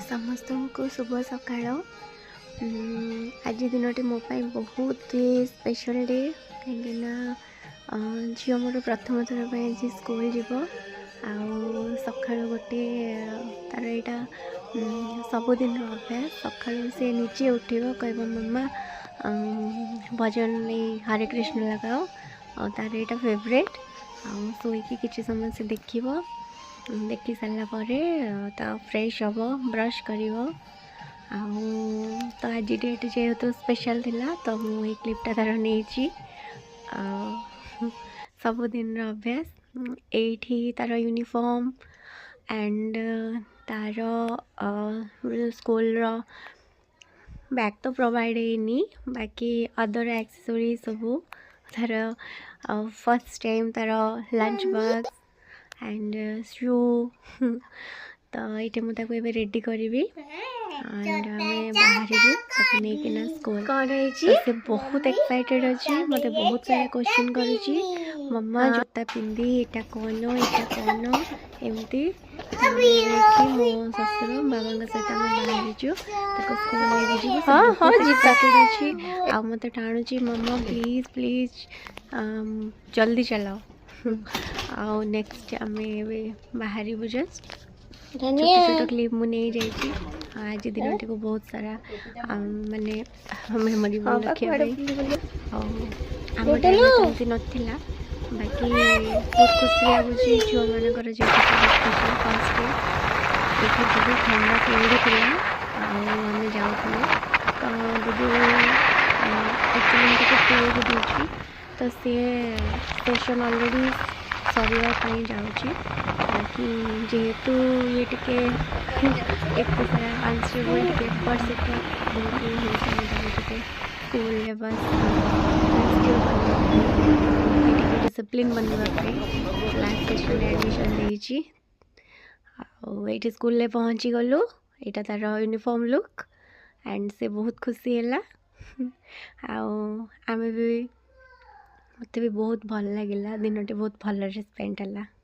समस्त को शुभ सकाळ। आज दिनटी मो बहुत स्पेशल डे कहीं झील मोर प्रथम थर आज स्कूल जीव सका गोटे तार यहाँ सबुदिन अभ्यास सका से निजे उठ कह मम्मा भजन हरे कृष्ण लगाओ तार यहाँ फेवरेट शोक कि समय से देखी सारापर फ्रेश हम ब्रश कर तो आज डेट जेहेतु स्पेशल थिला तो मुझे क्लिपटा तार नहीं सबुदिन अभ्यास एठी तार यूनिफॉर्म एंड तार स्कूल बैग तो प्रोवाइड है बाकी अदर एक्सेसरीज सब तार फर्स्ट टाइम तार लंच बॉक्स एंड शू तो ये मुझे रेडी करी एंड आम बाहर नहीं स्कूल कौन से बहुत एक्साइटेड अच्छी मत बहुत सारा क्वेश्चन करुच्ची मम्मा जूता पिंधि यहाँ कौन एमती मो ससुर बाबा सहित आम बाहर स्कूल अच्छी मत टाणुची मम्मा प्लीज प्लीज जल्दी चलाओ आउ नेक्स्ट आम बाहर जस्ट छोट छोट क्लिप मुझे आज दिन को बहुत सारा माने मेमोरी रखा आम टाइम नाला बाकी बहुत खुशी लगुच झील मानकर जो फर्स्ट ये बहुत ठंडा क्लाउडी थी आम जाऊँ तो दीदी एक्चुअली पुओ को दूसरी तो सी सेशन ऑलरेडी सर जाऊँगी बाकी जेहेतु ये टे एक सारा आंसरेबल पेपर से बहुत स्कूल लेवल डिसिप्लिन बनवाई लास्ट सेशन एडमिशन देती ये स्कूल पहुँची गलु यहाँ तार यूनिफॉर्म लुक एंड से बहुत खुशी है आम भी मत भी बहुत भल लगे दिन बहुत भल स्पेंड है।